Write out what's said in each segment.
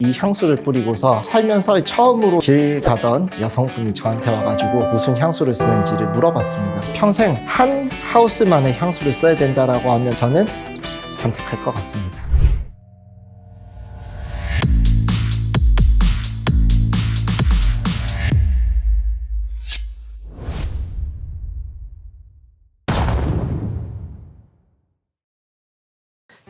이 향수를 뿌리고서 살면서 처음으로 길 가던 여성분이 저한테 와가지고 무슨 향수를 쓰는지를 물어봤습니다. 평생 한 하우스만의 향수를 써야 된다라고 하면 저는 선택할 것 같습니다.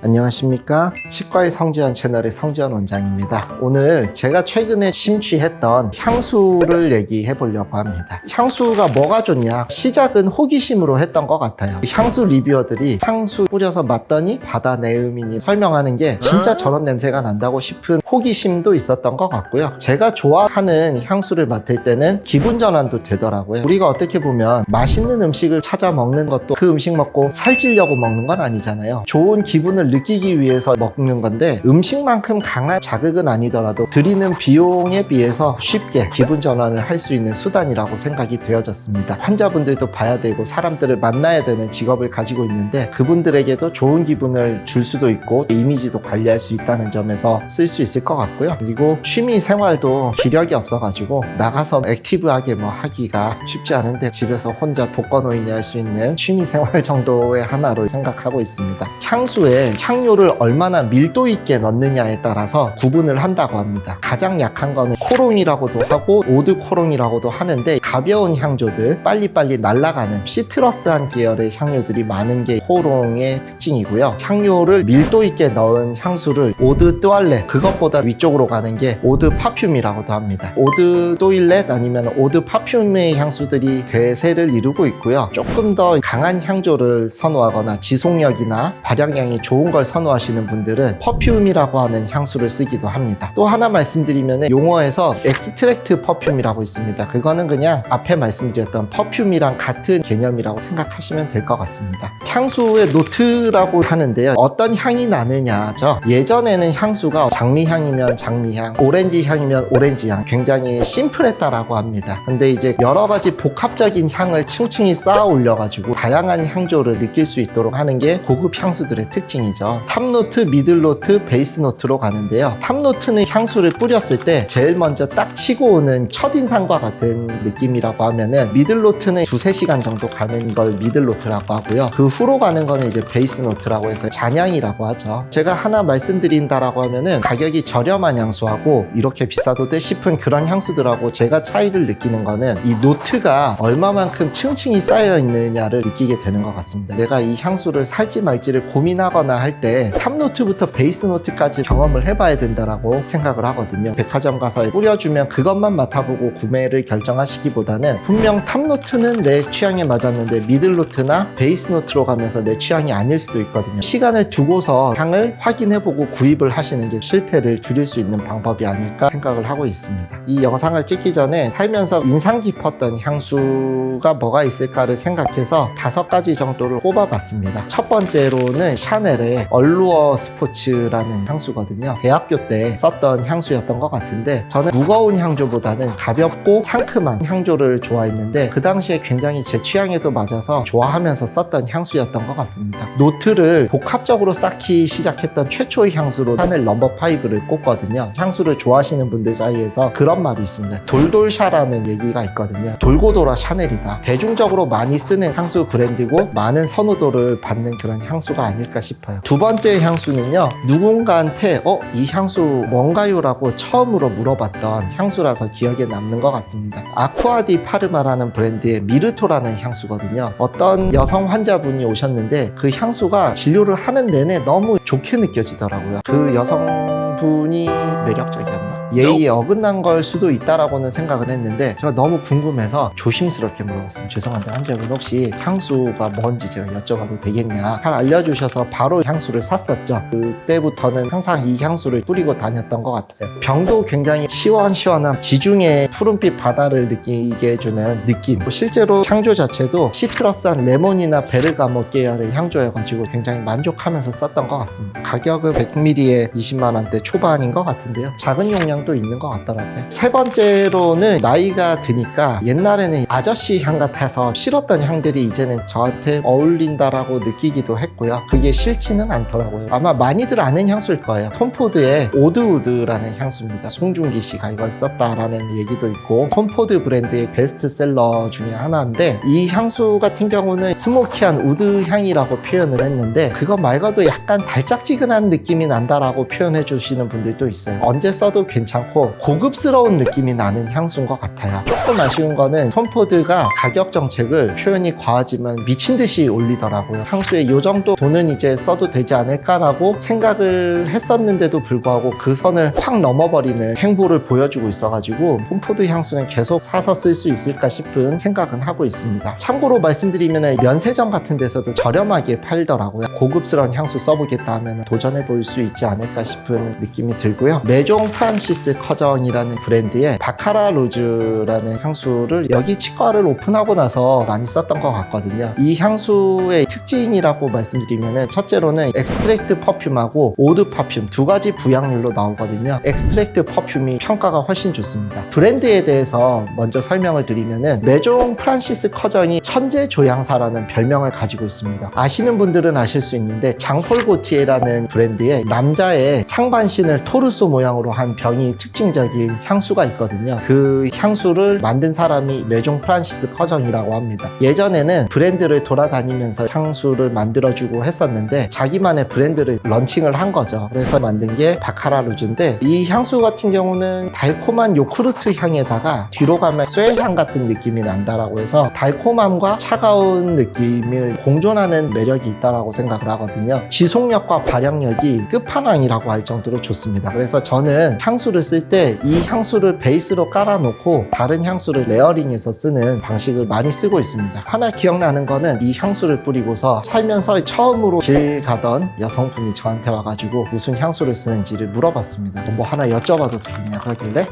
안녕하십니까. 치과의 성지현 채널의 성지현 원장입니다. 오늘 제가 최근에 심취했던 향수를 얘기해 보려고 합니다. 향수가 뭐가 좋냐? 시작은 호기심으로 했던 것 같아요. 향수 리뷰어들이 향수 뿌려서 맡더니 바다 내음이니 설명하는 게 진짜 저런 냄새가 난다고 싶은 호기심도 있었던 것 같고요. 제가 좋아하는 향수를 맡을 때는 기분 전환도 되더라고요. 우리가 어떻게 보면 맛있는 음식을 찾아 먹는 것도 그 음식 먹고 살찌려고 먹는 건 아니잖아요. 좋은 기분을 느끼기 위해서 먹는 건데 음식만큼 강한 자극은 아니더라도 들이는 비용에 비해서 쉽게 기분 전환을 할 수 있는 수단이라고 생각이 되어졌습니다. 환자분들도 봐야 되고 사람들을 만나야 되는 직업을 가지고 있는데 그분들에게도 좋은 기분을 줄 수도 있고 이미지도 관리할 수 있다는 점에서 쓸 수 있을 것 같고요. 그리고 취미 생활도 기력이 없어가지고 나가서 액티브하게 뭐 하기가 쉽지 않은데 집에서 혼자 독거노인이 할 수 있는 취미 생활 정도의 하나로 생각하고 있습니다. 향수에 향료를 얼마나 밀도 있게 넣느냐에 따라서 구분을 한다고 합니다. 가장 약한 거는 코롱이라고도 하고 오드 코롱이라고도 하는데 가벼운 향조들, 빨리빨리 날아가는 시트러스한 계열의 향료들이 많은 게 코롱의 특징이고요. 향료를 밀도 있게 넣은 향수를 오드 뚜알렛, 그것보다 위쪽으로 가는 게 오드 파퓸이라고도 합니다. 오드 또일렛 아니면 오드 파퓸의 향수들이 대세를 이루고 있고요. 조금 더 강한 향조를 선호하거나 지속력이나 발향량이 좋은 걸 선호하시는 분들은 퍼퓸이라고 하는 향수를 쓰기도 합니다. 또 하나 말씀드리면 용어에서 엑스트랙트 퍼퓸이라고 있습니다. 그거는 그냥 앞에 말씀드렸던 퍼퓸이랑 같은 개념이라고 생각하시면 될 것 같습니다. 향수의 노트라고 하는데요. 어떤 향이 나느냐죠. 예전에는 향수가 장미향이면 장미향, 오렌지 향이면 오렌지 향, 굉장히 심플했다라고 합니다. 근데 이제 여러 가지 복합적인 향을 층층이 쌓아 올려가지고 다양한 향조를 느낄 수 있도록 하는 게 고급 향수들의 특징이죠. 탑노트, 미들노트, 베이스노트로 가는데요. 탑노트는 향수를 뿌렸을 때 제일 먼저 딱 치고 오는 첫인상과 같은 느낌이라고 하면은 미들노트는 2-3시간 정도 가는 걸 미들노트라고 하고요. 그 후로 가는 거는 이제 베이스노트라고 해서 잔향이라고 하죠. 제가 하나 말씀드린다라고 하면은 가격이 저렴한 향수하고 이렇게 비싸도 돼 싶은 그런 향수들하고 제가 차이를 느끼는 거는 이 노트가 얼마만큼 층층이 쌓여 있느냐를 느끼게 되는 것 같습니다. 내가 이 향수를 살지 말지를 고민하거나 할 때 탑노트부터 베이스노트까지 경험을 해봐야 된다라고 생각을 하거든요. 백화점 가서 뿌려주면 그것만 맡아보고 구매를 결정하시기보다는 분명 탑노트는 내 취향에 맞았는데 미들노트나 베이스노트로 가면서 내 취향이 아닐 수도 있거든요. 시간을 두고서 향을 확인해보고 구입을 하시는 게 실패를 줄일 수 있는 방법이 아닐까 생각을 하고 있습니다. 이 영상을 찍기 전에 살면서 인상 깊었던 향수가 뭐가 있을까를 생각해서 5가지 정도를 꼽아봤습니다. 첫 번째로는 샤넬의 얼루어 스포츠라는 향수거든요. 대학교 때 썼던 향수였던 것 같은데 저는 무거운 향조보다는 가볍고 상큼한 향조를 좋아했는데 그 당시에 굉장히 제 취향에도 맞아서 좋아하면서 썼던 향수였던 것 같습니다. 노트를 복합적으로 쌓기 시작했던 최초의 향수로 샤넬 넘버5를 꼽거든요. 향수를 좋아하시는 분들 사이에서 그런 말이 있습니다. 돌돌샤라는 얘기가 있거든요. 돌고 돌아 샤넬이다. 대중적으로 많이 쓰는 향수 브랜드고 많은 선호도를 받는 그런 향수가 아닐까 싶어요. 두 번째 향수는요, 누군가한테 이 향수 뭔가요? 라고 처음으로 물어봤던 향수라서 기억에 남는 것 같습니다. 아쿠아디 파르마라는 브랜드의 미르토라는 향수거든요. 어떤 여성 환자분이 오셨는데 그 향수가 진료를 하는 내내 너무 좋게 느껴지더라고요. 그 여성분이 매력적이었나? 예의에 어긋난 걸 수도 있다라고는 생각을 했는데 제가 너무 궁금해서 조심스럽게 물어봤습니다. 죄송한데 환자분 혹시 향수가 뭔지 제가 여쭤봐도 되겠냐? 잘 알려주셔서 바로 향수를 샀었죠. 그때부터는 항상 이 향수를 뿌리고 다녔던 것 같아요. 병도 굉장히 시원시원한 지중해 푸른빛 바다를 느끼게 해주는 느낌. 실제로 향조 자체도 시트러스한 레몬이나 베르가못 계열의 향조여가지고 굉장히 만족하면서 썼던 것 같습니다. 가격은 100ml에 20만원대 초반인 것 같은데요. 작은 용량도 있는 것 같더라고요. 세 번째로는 나이가 드니까 옛날에는 아저씨 향 같아서 싫었던 향들이 이제는 저한테 어울린다라고 느끼기도 했고요. 그게 싫지는 않더라고요. 아마 많이들 아는 향수일 거예요. 톰포드의 오드우드라는 향수입니다. 송중기 씨가 이걸 썼다라는 얘기도 있고, 톰포드 브랜드의 베스트셀러 중에 하나인데, 이 향수 같은 경우는 스모키한 우드 향이라고 표현을 했는데, 그거 말고도 약간 달짝지근한 느낌이 난다라고 표현해 주시는 분들도 있어요. 언제 써도 괜찮고 고급스러운 느낌이 나는 향수인 것 같아요. 조금 아쉬운 거는 톰포드가 가격 정책을 표현이 과하지만 미친 듯이 올리더라고요. 향수에 이 정도 돈은 이제 써도 되지 않을까라고 생각을 했었는데도 불구하고 그 선을 확 넘어버리는 행보를 보여주고 있어가지고 톰포드 향수는 계속 사서 쓸 수 있을까 싶은 생각은 하고 있습니다. 참고로 말씀드리면 면세점 같은 데서도 저렴하게 팔더라고요. 고급스러운 향수 써보겠다 하면 도전해 볼 수 있지 않을까 싶은 느낌이 들고요. 메종 프란시스 커정이라는 브랜드의 바카라 루즈라는 향수를 여기 치과를 오픈하고 나서 많이 썼던 것 같거든요. 이 향수의 특징이라고 말씀드리면 첫째로는 엑스트랙트 퍼퓸하고 오드 퍼퓸 두 가지 부양률로 나오거든요. 엑스트랙트 퍼퓸이 평가가 훨씬 좋습니다. 브랜드에 대해서 먼저 설명을 드리면 메종 프란시스 커정이 천재 조향사라는 별명을 가지고 있습니다. 아시는 분들은 아실 수 있는데 장폴 고티에라는 브랜드의 남자의 상반신을 토르소 모양으로 한 병이 특징적인 향수가 있거든요. 그 향수를 만든 사람이 메종 프란시스 커정이라고 합니다. 예전에는 브랜드를 돌아다니면서 향수를 만들어주고 했었는데 자기만의 브랜드를 런칭을 한 거죠. 그래서 만든 게 바카라 루즈인데, 이 향수 같은 경우는 달콤한 요크루트 향에다가 뒤로 가면 쇠향 같은 느낌이 난다라고 해서 달콤함과 차가운 느낌을 공존하는 매력이 있다라고 생각을 하거든요. 지속력과 발향력이 끝판왕이라고 할 정도로 좋습니다. 그래서 저는 향수를 쓸 때 이 향수를 베이스로 깔아놓고 다른 향수를 레어링해서 쓰는 방식을 많이 쓰고 있습니다. 하나 기억나는 거는 이 향수를 뿌리고서 살면서 처음으로 길 가던 여성분이 저한테 와가지고 무슨 향수를 쓰는지를 물어봤습니다. 뭐 하나 여쭤봐도 되겠냐 그러길래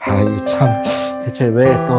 참 대체 왜 또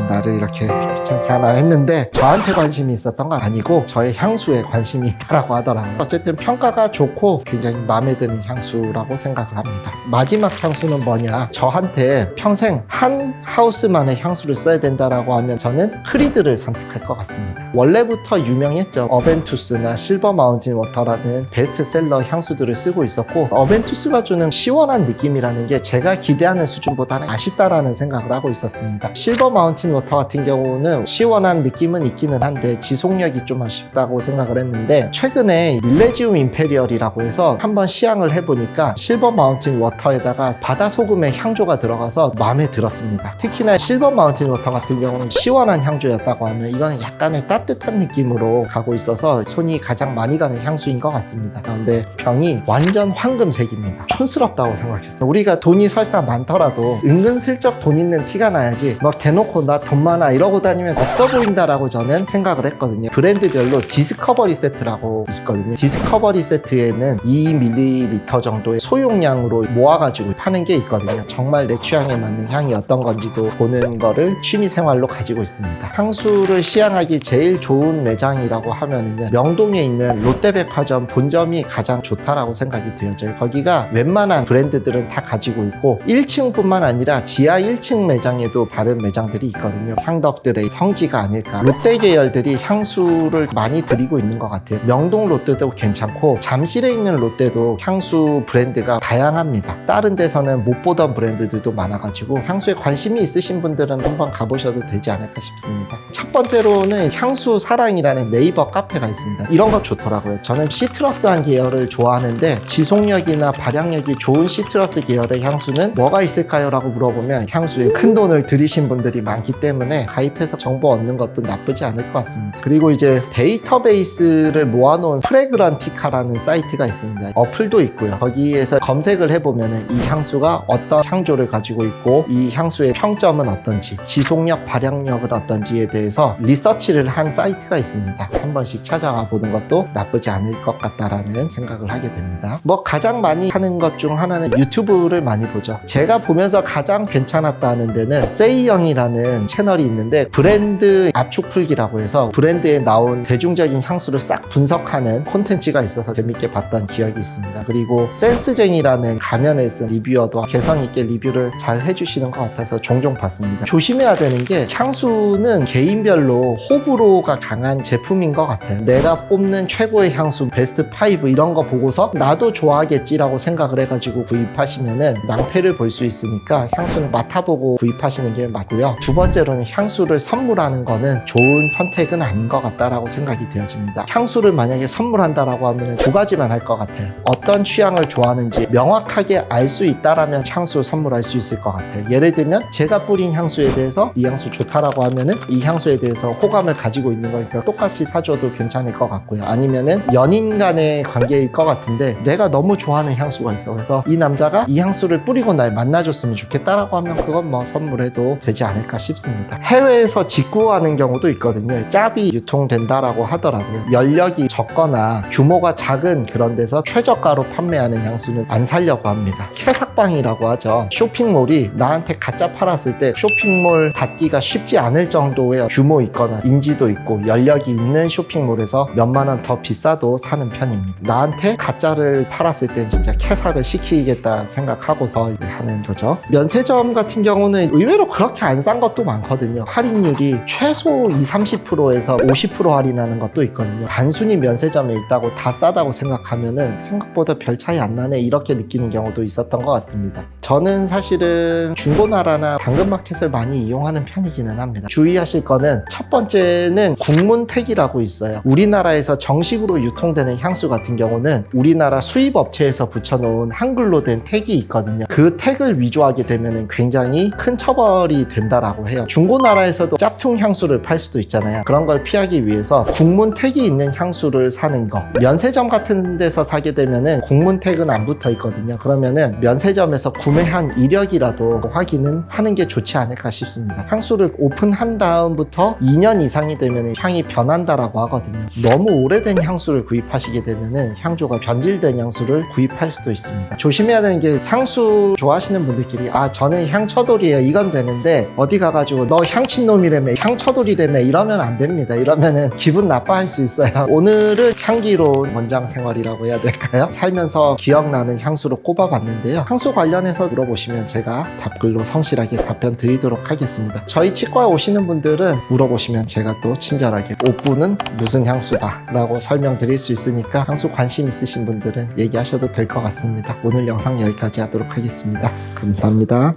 나를 이렇게 귀찮게 하나 했는데, 저한테 관심이 있었던 건 아니고 저의 향수에 관심이 있다라고 하더라고요. 어쨌든 평가가 좋고 굉장히 마음에 드는 향수라고 생각을 합니다. 마지막 향수는 뭐냐, 저한테 평생 한 하우스만의 향수를 써야 된다라고 하면 저는 크리드를 선택할 것 같습니다. 원래부터 유명했죠. 어벤투스나 실버 마운틴 워터라는 베스트셀러 향수들을 쓰고 있었고, 어벤투스가 주는 시원한 느낌이라는 게 제가 기대하는 수준보다는 아쉽다라는 생각을 하고 있었습니다. 실버 마운틴 워터 같은 경우는 시원한 느낌은 있기는 한데 지속력이 좀 아쉽다고 생각을 했는데, 최근에 밀레지움 임페리얼이라고 해서 한번 시향을 해보니까 실버 마운틴 워터에다가 바다소금의 향조가 들어가서 마음에 들었습니다. 특히나 실버 마운틴 워터 같은 경우는 시원한 향조였다고 하면 이거는 약간의 따뜻한 느낌으로 가고 있어서 손이 가장 많이 가는 향수인 것 같습니다. 그런데 병이 완전 황금색입니다. 촌스럽다고 생각했어. 우리가 돈이 설사 많더라도 은근슬쩍 돈 있는 티가 나야지 막 대놓고 나 돈 많아 이러고 다니면 없어 보인다라고 저는 생각을 했거든요. 브랜드별로 디스커버리 세트라고 있거든요. 디스커버리 세트에는 2ml 정도의 소용량으로 모아가지고 파는 게 있거든요. 정말 내 취향에 맞는 향이 어떤 건지도 보는 거를 취미생활로 가지고 있습니다. 향수를 시향하기 제일 좋은 매장이라고 하면은 명동에 있는 롯데백화점 본점이 가장 좋다라고 생각이 되어져요. 거기가 웬만한 브랜드들은 다 가지고 있고 1층뿐만 아니라 지하 1층 매장에도 다른 매장들이 있거든요. 향덕들의 성지가 아닐까. 롯데 계열들이 향수를 많이 드리고 있는 것 같아요. 명동 롯데도 괜찮고 잠실에 있는 롯데도 향수 브랜드가 다양합니다. 다른 데서는 못 보던 브랜드들도 많아가지고 향수에 관심이 있으신 분들은 한번 가보셔도 되지 않을까 싶습니다. 첫 번째로는 향수 사랑이라는 네이버 카페가 있습니다. 이런 거 좋더라고요. 저는 시트러스한 계열을 좋아하는데 지속력이나 발향력이 좋은 시트러스 계열의 향수는 뭐가 있을까요? 라고 물어보면 향수에 큰 돈을 들이신 분들이 많기 때문에 가입해서 정보 얻는 것도 나쁘지 않을 것 같습니다. 그리고 이제 데이터베이스를 모아놓은 프레그란티카라는 사이트가 있습니다. 어플도 있고요. 거기에서 검색을 해보면 이 향수가 어떤 향조를 가지고 있고 이 향수의 평점은 어떤지, 지속력, 발향력은 어떤지에 대해서 리서치를 한 사이트가 있습니다. 한 번씩 찾아가 보는 것도 나쁘지 않을 것 같다라는 생각을 하게 됩니다. 뭐 가장 많이 하는 것 중 하나는 유튜브를 많이 보죠. 제가 보면서 가장 괜찮았다는 데는 세이영이라는 채널이 있는데 브랜드 압축 풀기라고 해서 브랜드에 나온 대중적인 향수를 싹 분석하는 콘텐츠가 있어서 재밌게 봤던 기억이 있습니다. 그리고 센스쟁이라는 리뷰하는 가면에 쓴 리뷰어도 개성 있게 리뷰를 잘 해주시는 것 같아서 종종 봤습니다. 조심해야 되는 게 향수는 개인별로 호불호가 강한 제품인 것 같아요. 내가 뽑는 최고의 향수 베스트 5 이런 거 보고서 나도 좋아하겠지라고 생각을 해가지고 구입하시면은 낭패를 볼 수 있으니까 향수는 맡아보고 구입하시는 게 맞고요. 두 번째로는 향수를 선물하는 거는 좋은 선택은 아닌 것 같다라고 생각이 되어집니다. 향수를 만약에 선물한다라고 하면 두 가지만 할 것 같아요. 어떤 취향을 좋아하는지 명확하게 알 수 있다라면 향수 선물할 수 있을 것 같아요. 예를 들면 제가 뿌린 향수에 대해서 이 향수 좋다라고 하면은 이 향수에 대해서 호감을 가지고 있는 거니까 똑같이 사줘도 괜찮을 것 같고요. 아니면은 연인 간의 관계일 것 같은데 내가 너무 좋아하는 향수가 있어. 그래서 이 남자가 이 향수를 뿌리고 날 만나줬으면 좋겠다라고 하면 그건 뭐 선물해도 되지 않을까 싶습니다. 해외에서 직구하는 경우도 있거든요. 짭이 유통된다라고 하더라고요. 연력이 적거나 규모가 작은 그런 데서 최저가로 판매하는 향수는 안 살려고 합니다. 캐삭방이라고 하죠. 쇼핑몰이 나한테 가짜 팔았을 때 쇼핑몰 닫기가 쉽지 않을 정도의 규모 있거나 인지도 있고 연력이 있는 쇼핑몰에서 몇만 원 더 비싸도 사는 편입니다. 나한테 가짜를 팔았을 때 진짜 캐삭을 시키겠다 생각하고서 하는 거죠. 면세점 같은 경우는 의외로 그렇게 안 싼 것도 많거든요. 할인율이 최소 20-30%에서 50% 할인하는 것도 있거든요. 단순히 면세점에 있다고 다 싸다고 생각하면은 생각보다 별 차이 안 나네 이렇게 느끼는 경우도 있었던 것 같습니다. 저는 사실은 중고나라나 당근마켓을 많이 이용하는 편이기는 합니다. 주의하실 거는 첫 번째는 국문택이라고 있어요. 우리나라에서 정식으로 유통되는 향수 같은 경우는 우리나라 수입 업체에서 붙여놓은 한글로 된 택이 있거든요. 그 택을 위조하게 되면 굉장히 큰 처벌이 된다라고 해요. 중고나라에서도 짝퉁 향수를 팔 수도 있잖아요. 그런 걸 피하기 위해서 국문택이 있는 향수를 사는 거. 면세점 같은 데서 사게 되면은 국문택은 안 붙어 있거든요. 그러면은 면세점에서 구매한 이력이라도 확인은 하는 게 좋지 않을까 싶습니다. 향수를 오픈한 다음부터 2년 이상이 되면 향이 변한다라고 하거든요. 너무 오래된 향수를 구입하시게 되면은 향조가 변질된 향수를 구입할 수도 있습니다. 조심해야 되는 게 향수 좋아하시는 분들끼리 저는 향처돌이에요 이건 되는데 어디 가가지고 너 향친놈이라며 향처돌이라며 이러면 안 됩니다. 이러면은 기분 나빠할 수 있어요. 오늘은 향기로운 원장 생활이라고 해야 될까요? 살면서 기억나는 향수로 꼽아봤는데요. 향수 관련해서 물어보시면 제가 답글로 성실하게 답변 드리도록 하겠습니다. 저희 치과에 오시는 분들은 물어보시면 제가 또 친절하게 옷부는 무슨 향수다 라고 설명드릴 수 있으니까 향수 관심 있으신 분들은 얘기하셔도 될 것 같습니다. 오늘 영상 여기까지 하도록 하겠습니다. 감사합니다.